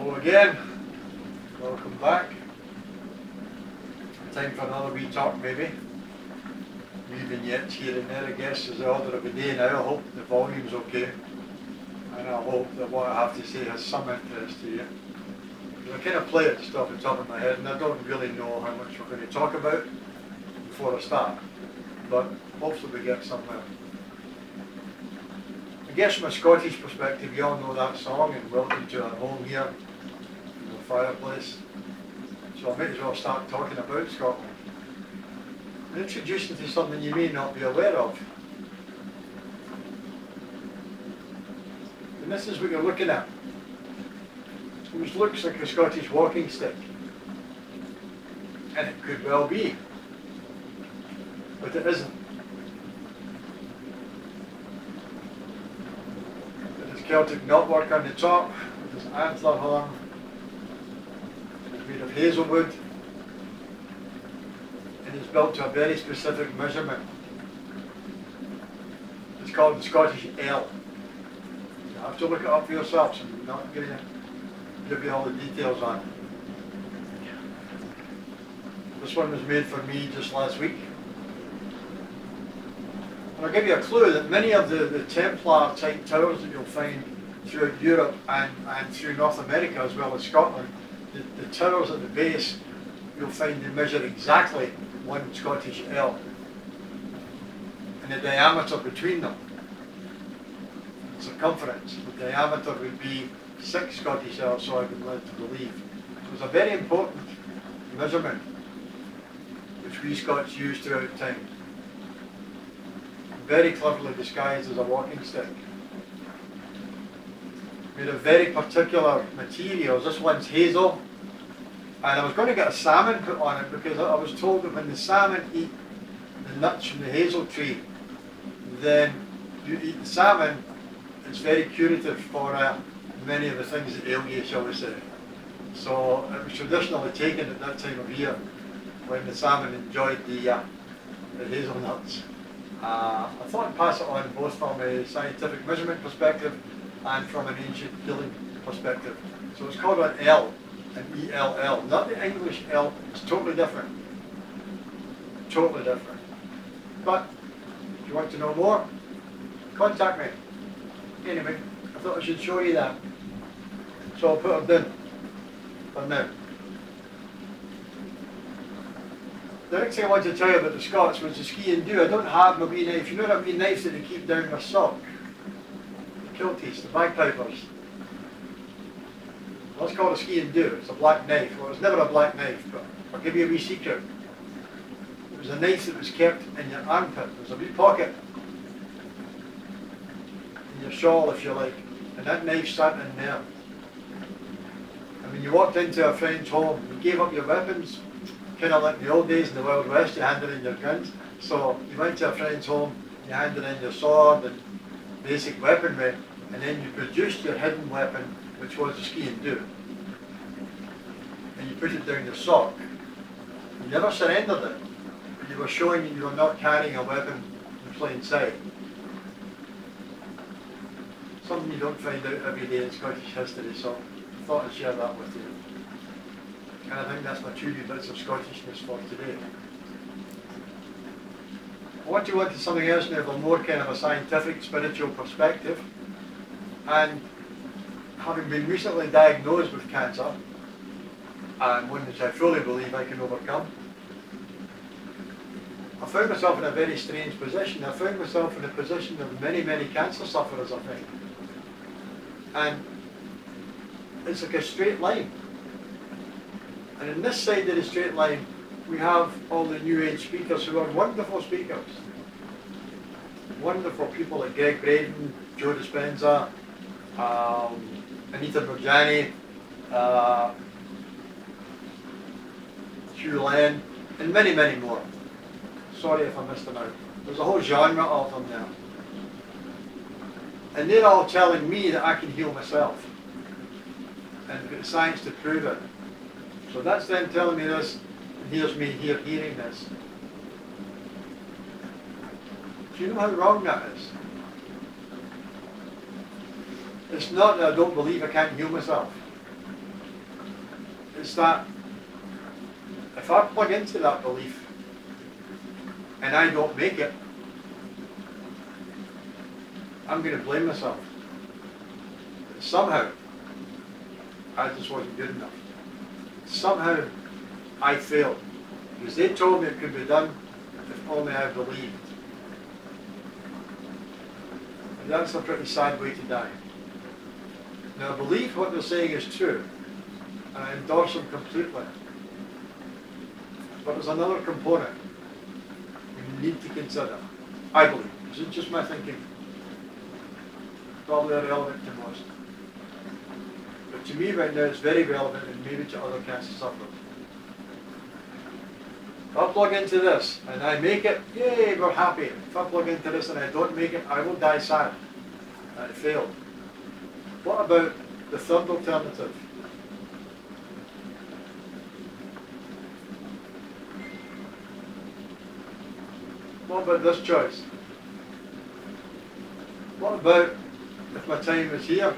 Hello again, welcome back. Time for another wee talk maybe. Wee vignettes here and there I guess is the order of the day now. I hope the volume's okay. And I hope that what I have to say has some interest to you. I kind of play it just off the top of my head and I don't really know how much we're going to talk about before I start. But hopefully we get somewhere. I guess from a Scottish perspective, you all know that song, and welcome to our home here, in the fireplace. So I might as well start talking about Scotland. And introduce you to something you may not be aware of. And this is what you're looking at, which looks like a Scottish walking stick. And it could well be, but it isn't. Celtic knotwork on the top, with this antler horn. It's made of hazelwood and it's built to a very specific measurement. It's called the Scottish L. You have to look it up for yourselves, I'm not going to give you all the details on it. This one was made for me just last week. And I'll give you a clue that many of the Templar type towers that you'll find throughout Europe and through North America as well as Scotland, the towers at the base, you'll find they measure exactly one Scottish L. And the diameter between them, the circumference, the diameter would be 6 Scottish L's, so I've been led to believe. So it's a very important measurement which we Scots use throughout time. Very cleverly disguised as a walking stick. Made of very particular materials. This one's hazel, and I was going to get a salmon put on it because I was told that when the salmon eat the nuts from the hazel tree, then you eat the salmon. It's very curative for many of the things that ail you, shall we say. So it was traditionally taken at that time of year when the salmon enjoyed the hazelnuts. I thought I'd pass it on both from a scientific measurement perspective and from an ancient healing perspective. So it's called an L, an E-L-L. Not the English L, it's totally different. Totally different. But if you want to know more, contact me. Anyway, I thought I should show you that. So I'll put them down for now. The next thing I wanted to tell you about the Scots was the ski and do. I don't have my wee knife. You know that wee knife that they keep down my sock? The kilties, the bagpipers. Well, it's called a ski and do. It's a black knife. Well, it was never a black knife, but I'll give you a wee secret. It was a knife that was kept in your armpit. There was a wee pocket in your shawl, if you like, and that knife sat in there. And when you walked into a friend's home, you gave up your weapons. Kind of like in the old days in the Wild West, you handed in your guns. So you went to a friend's home, you handed in your sword and basic weaponry, and then you produced your hidden weapon, which was the ski and do. And you put it down your sock. You never surrendered it, but you were showing that you were not carrying a weapon in plain sight. Something you don't find out every day in Scottish history, so I thought I'd share that with you. And I think that's my 2 wee bits of Scottishness for today. I want to go into something else now from more kind of a scientific, spiritual perspective. And having been recently diagnosed with cancer, and one which I fully believe I can overcome, I found myself in a very strange position. I found myself in a position of many, many cancer sufferers, I think. And it's like a straight line. And in this side of the straight line, we have all the New Age speakers who are wonderful speakers. Wonderful people like Greg Braden, Joe Dispenza, Anita Burjani, Hugh, and many, many more. Sorry if I missed them out. There's a whole genre of them now. And they're all telling me that I can heal myself. And I've got the science to prove it. So that's them telling me this, and here's me here hearing this. Do you know how wrong that is? It's not that I don't believe I can't heal myself. It's that if I plug into that belief and I don't make it, I'm going to blame myself. Somehow, I just wasn't good enough. Somehow, I failed. Because they told me it could be done if only I believed. And that's a pretty sad way to die. Now, I believe what they're saying is true, and I endorse them completely. But there's another component we need to consider, I believe. This is just my thinking. Probably irrelevant to most. But to me right now it's very relevant, and maybe to other cancer sufferers. If I plug into this and I make it, yay, we're happy. If I plug into this and I don't make it, I will die sad. I failed. What about the third alternative? What about this choice? What about if my time is here?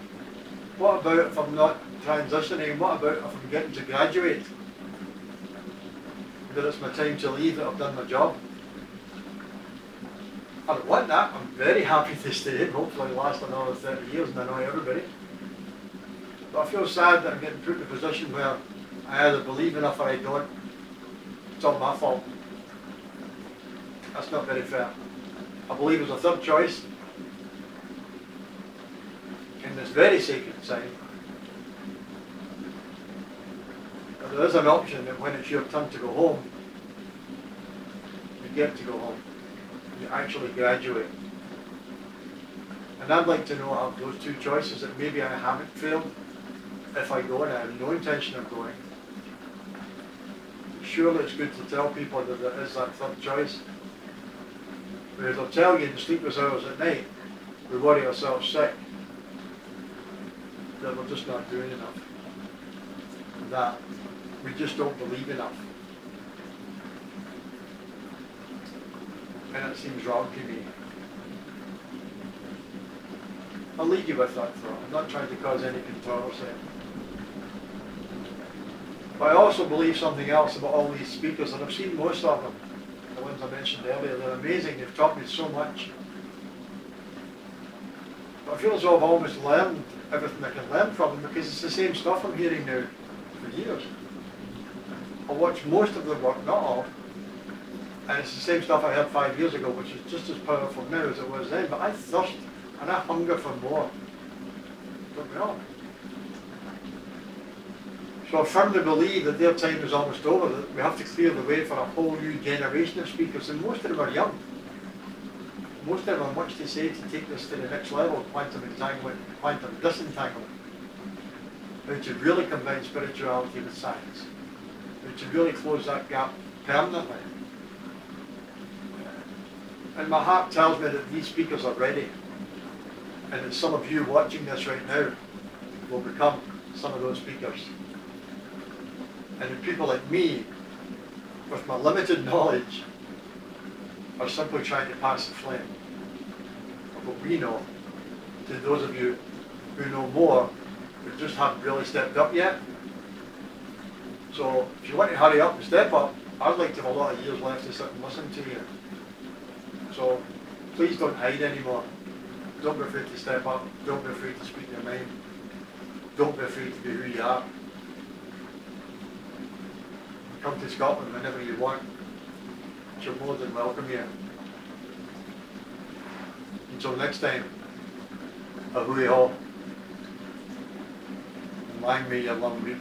What about if I'm not transitioning? What about if I'm getting to graduate? That it's my time to leave, that I've done my job? I don't want that. I'm very happy to stay and hopefully last another 30 years and annoy everybody. But I feel sad that I'm getting put in a position where I either believe enough or I don't. It's all my fault. That's not very fair. I believe there's a third choice in this very sacred sign. But there is an option that when it's your turn to go home, you get to go home. You actually graduate. And I'd like to know of those two choices that maybe I haven't failed if I go, and I have no intention of going. Surely it's good to tell people that there is that third choice. Because I'll tell you, in the sleepless hours at night, we worry ourselves sick that we're just not doing enough. That we just don't believe enough. And it seems wrong to me. I'll leave you with that thought. I'm not trying to cause any controversy. But I also believe something else about all these speakers, and I've seen most of them. The ones I mentioned earlier, they're amazing, they've taught me so much. But I feel as though I've almost learned everything I can learn from them, because it's the same stuff I'm hearing now for years. I watch most of their work, not all, and it's the same stuff I heard 5 years ago, which is just as powerful now as it was then, but I thirst and I hunger for more. Don't we all? So I firmly believe that their time is almost over, that we have to clear the way for a whole new generation of speakers, and most of them are young. Most of them have much to say to take this to the next level, quantum entanglement, quantum disentanglement. How to really combine spirituality with science. How to really close that gap permanently. And my heart tells me that these speakers are ready. And that some of you watching this right now will become some of those speakers. And the people like me, with my limited knowledge, are simply trying to pass the flame of what we know to those of you who know more, who just haven't really stepped up yet. So if you want to hurry up and step up, I'd like to have a lot of years left to sit and listen to you. So please don't hide anymore. Don't be afraid to step up. Don't be afraid to speak your mind. Don't be afraid to be who you are. Come to Scotland whenever you want. You're more than welcome here. Until next time, a hui ho. And lang may your long week.